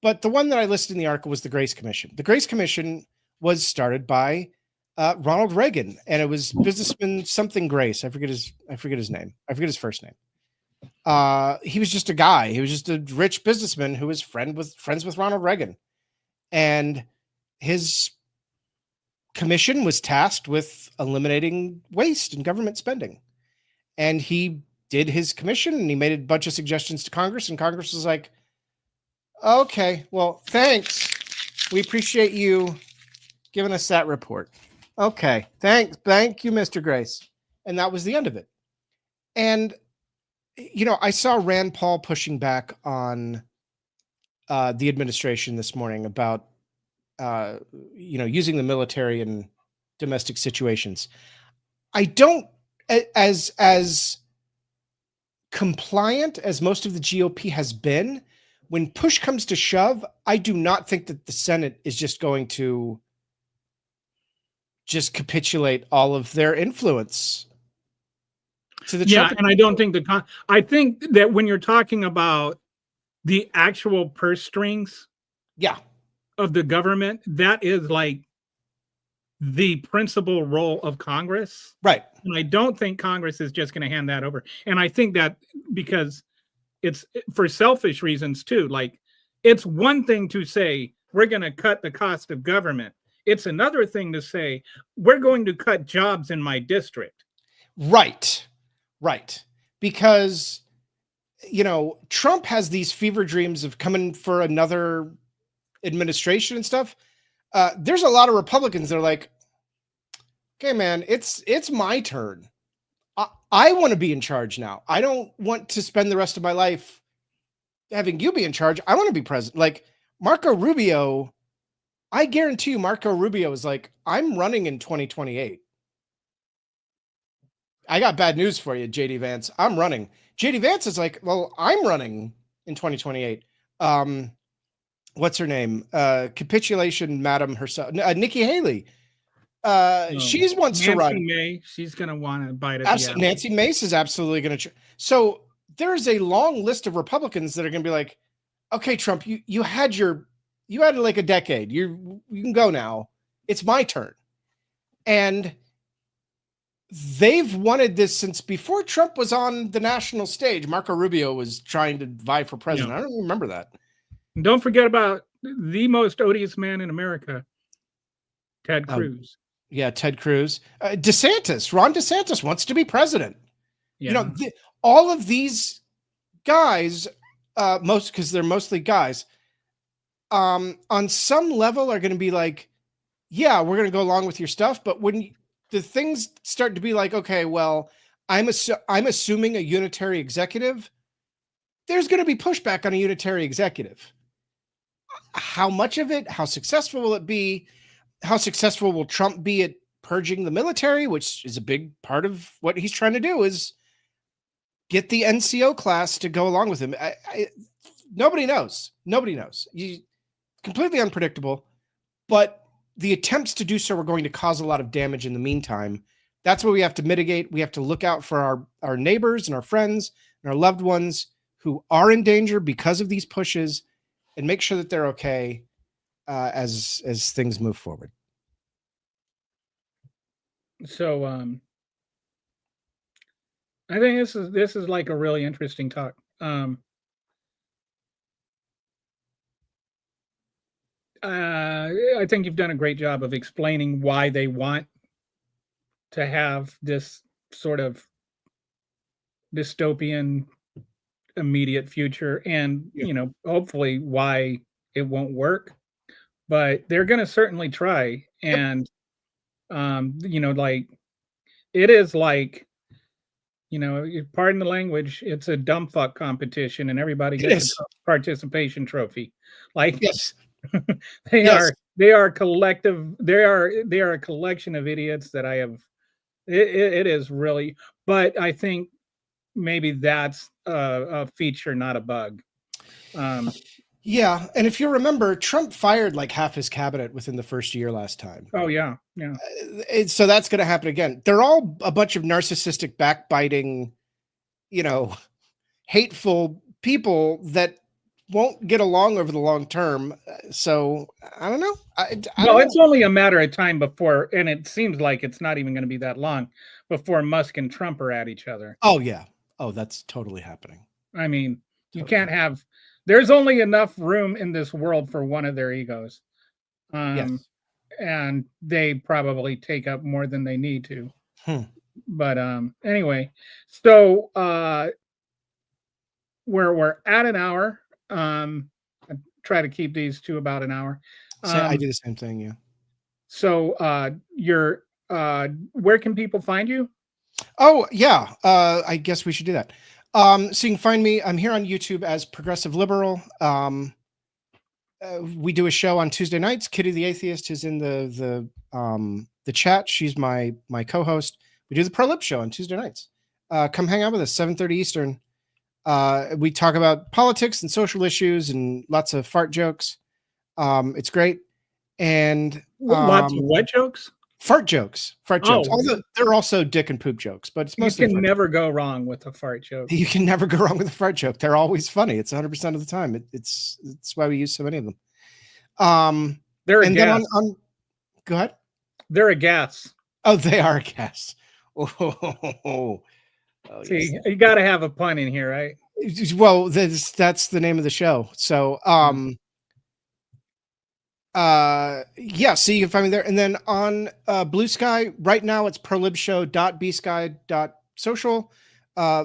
But the one that I listed in the article was the Grace Commission. The Grace Commission was started by Ronald Reagan, and it was businessman something Grace. I forget his name. I forget his first name. He was just a guy. He was just a rich businessman who was friends with Ronald Reagan, and his commission was tasked with eliminating waste and government spending. And he did his commission, and he made a bunch of suggestions to Congress, and Congress was like, okay, well, thanks. We appreciate you giving us that report. Okay, thanks. Thank you, Mr. Grace. And that was the end of it. And, I saw Rand Paul pushing back on the administration this morning about, using the military in domestic situations. I don't, as compliant as most of the GOP has been, when push comes to shove, I do not think that the Senate is just going to just capitulate all of their influence to the Trump. And I don't think I think that when you're talking about the actual purse strings of the government, that is like the principal role of Congress. Right. And I don't think Congress is just going to hand that over. And I think that because it's for selfish reasons too. Like, it's one thing to say, we're going to cut the cost of government. It's another thing to say, we're going to cut jobs in my district. Right. Because, Trump has these fever dreams of coming for another administration and stuff. There's a lot of Republicans that are like, okay, man, it's my turn. I want to be in charge now. I don't want to spend the rest of my life having you be in charge. I want to be president. Like Marco Rubio, I guarantee you Marco Rubio is like, I'm running in 2028. I got bad news for you, JD Vance. I'm running. JD Vance is like, well, I'm running in 2028. What's her name? Capitulation Madam herself. Nikki Haley. She wants to run. Nancy May, she's going to want to bite it. Nancy Mace is absolutely going to. So there's a long list of Republicans that are going to be like, okay, Trump, you had like a decade. You can go now. It's my turn. And they've wanted this since before Trump was on the national stage. Marco Rubio was trying to vie for president. I don't remember that. And don't forget about the most odious man in America, Ted Cruz. Ted Cruz. Ron DeSantis wants to be president. Yeah. All of these guys, because they're mostly guys, on some level are going to be like, yeah, we're going to go along with your stuff. But when the things start to be like, okay, well, I'm assuming a unitary executive, there's going to be pushback on a unitary executive. How much of it? How successful will it be? How successful will Trump be at purging the military, which is a big part of what he's trying to do, is get the NCO class to go along with him. Nobody knows. Completely unpredictable, but the attempts to do so are going to cause a lot of damage in the meantime. That's what we have to mitigate. We have to look out for our neighbors and our friends and our loved ones who are in danger because of these pushes, and make sure that they're okay as things move forward. So I think this is like a really interesting talk. I think you've done a great job of explaining why they want to have this sort of dystopian immediate future, and Yeah. hopefully why it won't work, but they're going to certainly try. Yep. And like it is like, pardon the language, it's a dumb fuck competition, and everybody It gets a is. participation trophy. Like Yes. they Yes. are they are collective. They are a collection of idiots that I have. It is really, but I think maybe that's a feature, not a bug. Yeah, and if you remember, Trump fired like half his cabinet within the first year last time. Oh yeah, yeah. So that's going to happen again. They're all a bunch of narcissistic, backbiting, hateful people that won't get along over the long term. So I don't know. I Well, don't it's know. only a matter of time before, and it seems like it's not even going to be that long before Musk and Trump are at each other. Oh yeah. Oh, that's totally happening. I mean, you Totally. can't have. There's only enough room in this world for one of their egos, Yes. and they probably take up more than they need to. But anyway, so we're at an hour. I try to keep these to about an hour. I do the same thing. Yeah. So you're where can people find you? Oh yeah. I guess we should do that. So you can find me. I'm here on YouTube as Progressive Liberal. We do a show on Tuesday nights. Kitty the Atheist is in the chat. She's my co-host. We do the Pro Lib show on Tuesday nights. Come hang out with us, 7:30 Eastern. We talk about politics and social issues and lots of fart jokes. It's great. And Lots of what jokes? Fart jokes. Oh. Although they're also dick and poop jokes, but it's mostly you can never go wrong with a fart joke. You can never go wrong with a fart joke. They're always funny. It's 100% of the time. It's why we use so many of them. They're a and gas. then go ahead. They're a gas. Oh, they are a gas. Oh, See, yes. you got to have a pun in here, right? Well, that's the name of the show. So, yeah, so you can find me there. And then on Blue Sky, right now it's prolibshow.bsky.social.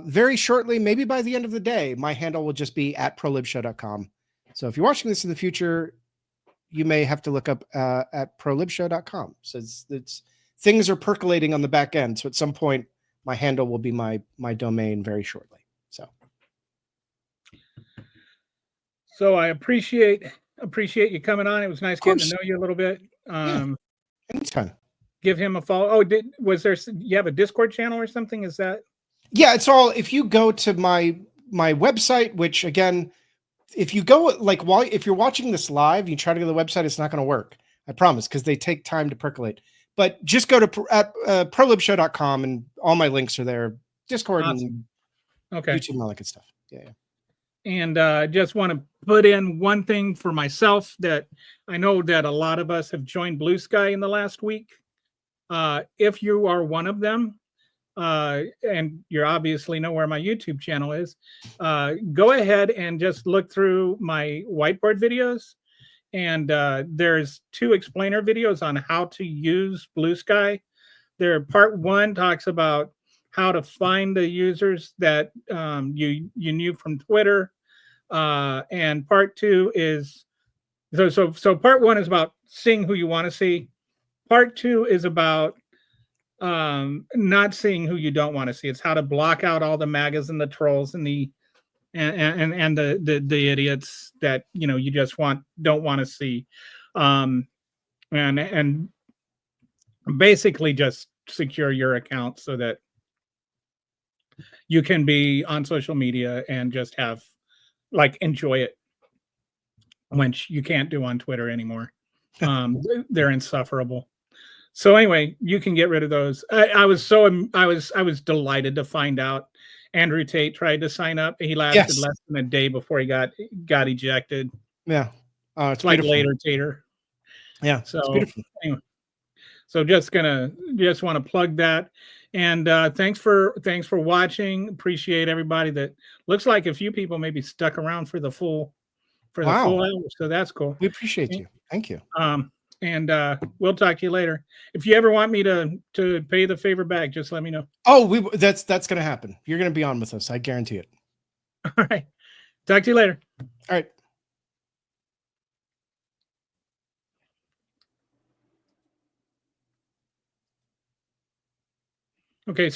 Very shortly, maybe by the end of the day, my handle will just be at prolibshow.com. So if you're watching this in the future, you may have to look up at prolibshow.com. So it's things are percolating on the back end. So at some point, my handle will be my domain very shortly. So I appreciate you coming on. It was nice getting to know you a little bit. Anytime. Give him a follow. Oh, you have a Discord channel or something? Is that? Yeah, it's all, if you go to my website, which again, if you go if you're watching this live, you try to go to the website, it's not going to work. I promise, because they take time to percolate. But just go to prolibshow.com and all my links are there. Discord and YouTube and all that good stuff. Yeah. And just want to put in one thing for myself, that I know that a lot of us have joined Blue Sky in the last week. If you are one of them, and you obviously know where my YouTube channel is, go ahead and just look through my whiteboard videos. And there's 2 explainer videos on how to use Blue Sky. Part 1 talks about how to find the users that you knew from Twitter. And part 2 is so part 1 is about seeing who you want to see. Part 2 is about not seeing who you don't want to see. It's how to block out all the MAGAs and the trolls and the idiots that you just don't want to see, and basically just secure your account so that you can be on social media and just have enjoy it, which you can't do on Twitter anymore. They're insufferable. So anyway, you can get rid of those. I was delighted to find out Andrew Tate tried to sign up. He lasted less than a day before he got ejected. Yeah. It's like beautiful. Later Tater. Yeah. So it's beautiful. Anyway, so just want to plug that. And thanks for watching. Appreciate everybody. That looks like a few people maybe stuck around for the full hour. So that's cool. We appreciate you. Thank you. and we'll talk to you later. If you ever want me to pay the favor back, just let me know. Oh, that's going to happen. You're going to be on with us. I guarantee it. All right. Talk to you later. All right. Okay.